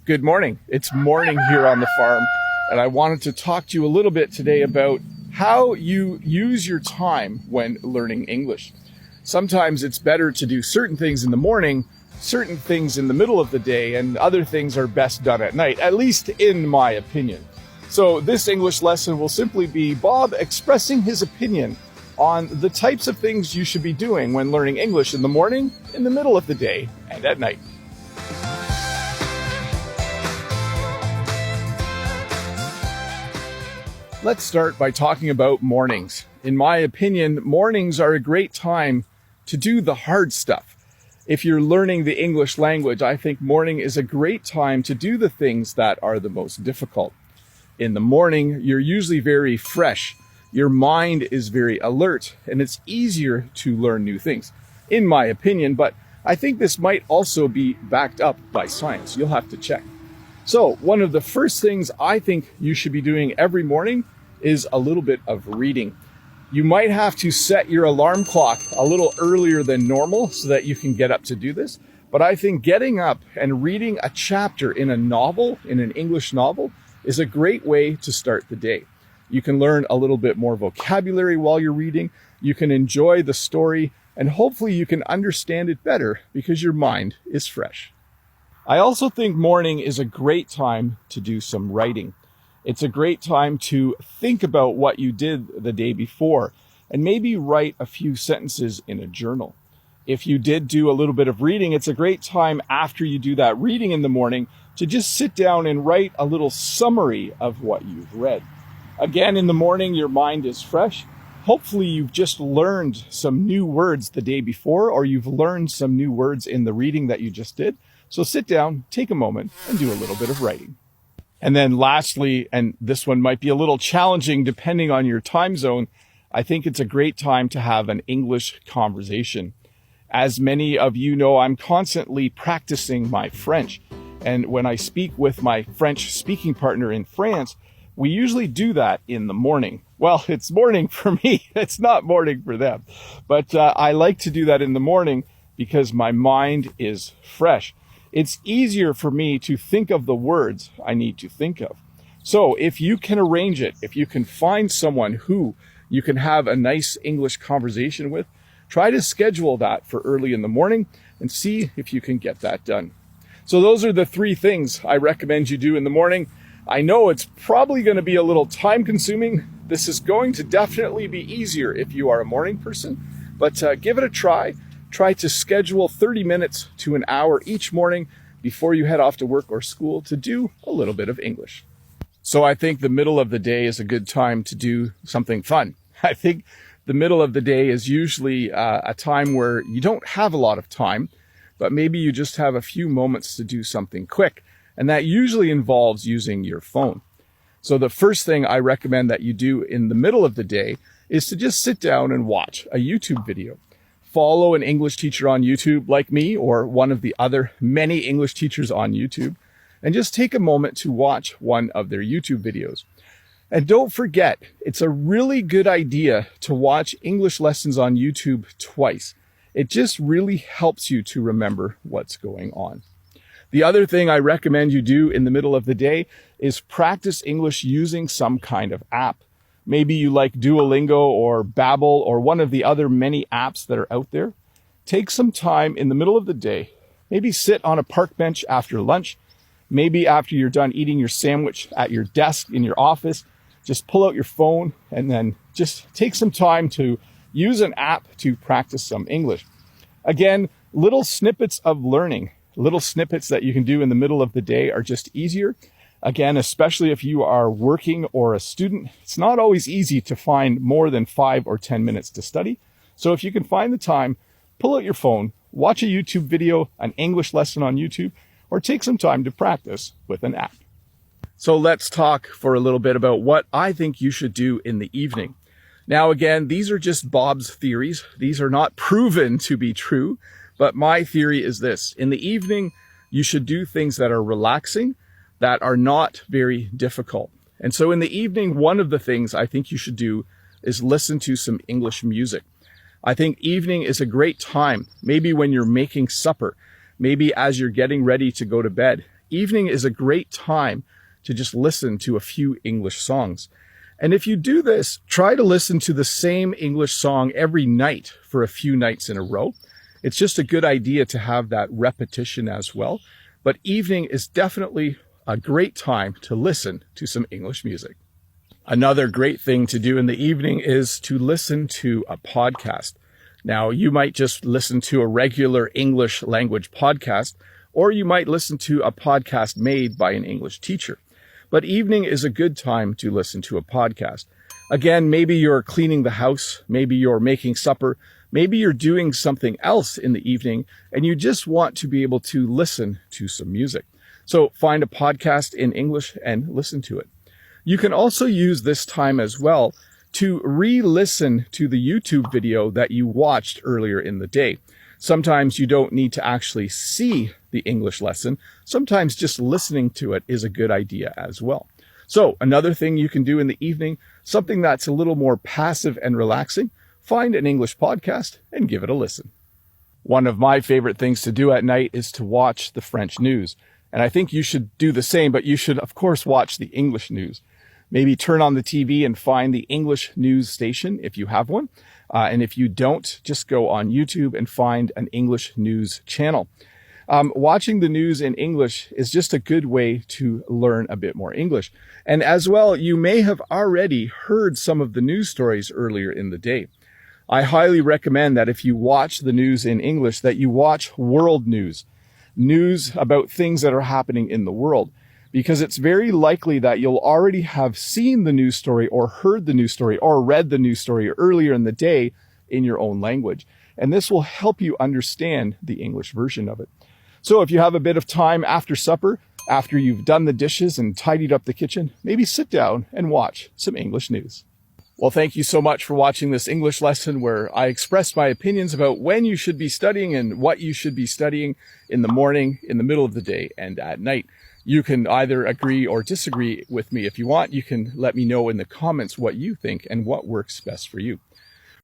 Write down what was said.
Good morning. It's morning here on the farm, and I wanted to talk to you a little bit today about how you use your time when learning English. Sometimes it's better to do certain things in the morning, certain things in the middle of the day, and other things are best done at night, at least in my opinion. So this English lesson will simply be Bob expressing his opinion on the types of things you should be doing when learning English in the morning, in the middle of the day, and at night. Let's start by talking about mornings. In my opinion, mornings are a great time to do the hard stuff. If you're learning the English language, I think morning is a great time to do the things that are the most difficult. In the morning, you're usually very fresh. Your mind is very alert, and it's easier to learn new things, in my opinion, but I think this might also be backed up by science. You'll have to check. So one of the first things I think you should be doing every morning is a little bit of reading. You might have to set your alarm clock a little earlier than normal so that you can get up to do this. But I think getting up and reading a chapter in a novel, in an English novel, is a great way to start the day. You can learn a little bit more vocabulary while you're reading. You can enjoy the story, and hopefully you can understand it better because your mind is fresh. I also think morning is a great time to do some writing. It's a great time to think about what you did the day before and maybe write a few sentences in a journal. If you did do a little bit of reading, it's a great time after you do that reading in the morning to just sit down and write a little summary of what you've read. Again, in the morning, your mind is fresh. Hopefully you've just learned some new words the day before, or you've learned some new words in the reading that you just did. So sit down, take a moment, and do a little bit of writing. And then lastly, and this one might be a little challenging depending on your time zone, I think it's a great time to have an English conversation. As many of you know, I'm constantly practicing my French. And when I speak with my French speaking partner in France, we usually do that in the morning. Well, it's morning for me. It's not morning for them. But I like to do that in the morning because my mind is fresh. It's easier for me to think of the words I need to think of. So if you can arrange it, if you can find someone who you can have a nice English conversation with, try to schedule that for early in the morning and see if you can get that done. So those are the three things I recommend you do in the morning. I know it's probably going to be a little time consuming. This is going to definitely be easier if you are a morning person, but give it a try. Try to schedule 30 minutes to an hour each morning before you head off to work or school to do a little bit of English. So I think the middle of the day is a good time to do something fun. I think the middle of the day is usually a time where you don't have a lot of time, but maybe you just have a few moments to do something quick. And that usually involves using your phone. So the first thing I recommend that you do in the middle of the day is to just sit down and watch a YouTube video. Follow an English teacher on YouTube like me or one of the other many English teachers on YouTube, and just take a moment to watch one of their YouTube videos. And don't forget, it's a really good idea to watch English lessons on YouTube twice. It just really helps you to remember what's going on. The other thing I recommend you do in the middle of the day is practice English using some kind of app. Maybe you like Duolingo or Babbel or one of the other many apps that are out there. Take some time in the middle of the day. Maybe sit on a park bench after lunch. Maybe after you're done eating your sandwich at your desk in your office, just pull out your phone and then just take some time to use an app to practice some English. Again, little snippets of learning, little snippets that you can do in the middle of the day are just easier. Again, especially if you are working or a student, it's not always easy to find more than 5 or 10 minutes to study. So if you can find the time, pull out your phone, watch a YouTube video, an English lesson on YouTube, or take some time to practice with an app. So let's talk for a little bit about what I think you should do in the evening. Now, again, these are just Bob's theories. These are not proven to be true, but my theory is this. In the evening, you should do things that are relaxing, that are not very difficult. And so in the evening, one of the things I think you should do is listen to some English music. I think evening is a great time, maybe when you're making supper, maybe as you're getting ready to go to bed. evening is a great time to just listen to a few English songs. And if you do this, try to listen to the same English song every night for a few nights in a row. It's just a good idea to have that repetition as well. But evening is definitely a great time to listen to some English music. Another great thing to do in the evening is to listen to a podcast. Now, you might just listen to a regular English language podcast, or you might listen to a podcast made by an English teacher. But evening is a good time to listen to a podcast. Again, maybe you're cleaning the house, maybe you're making supper, maybe you're doing something else in the evening, and you just want to be able to listen to some music. So find a podcast in English and listen to it. You can also use this time as well to re-listen to the YouTube video that you watched earlier in the day. Sometimes you don't need to actually see the English lesson. Sometimes just listening to it is a good idea as well. So another thing you can do in the evening, something that's a little more passive and relaxing, find an English podcast and give it a listen. One of my favorite things to do at night is to watch the French news. And I think you should do the same, but you should, of course, watch the English news. Maybe turn on the TV and find the English news station if you have one. And if you don't, just go on YouTube and find an English news channel. Watching the news in English is just a good way to learn a bit more English. And as well, you may have already heard some of the news stories earlier in the day. I highly recommend that if you watch the news in English, that you watch world news. News about things that are happening in the world. Because it's very likely that you'll already have seen the news story or heard the news story or read the news story earlier in the day in your own language. And this will help you understand the English version of it. So if you have a bit of time after supper, after you've done the dishes and tidied up the kitchen, maybe sit down and watch some English news. Well, thank you so much for watching this English lesson where I expressed my opinions about when you should be studying and what you should be studying in the morning, in the middle of the day, and at night. You can either agree or disagree with me if you want. You can let me know in the comments what you think and what works best for you.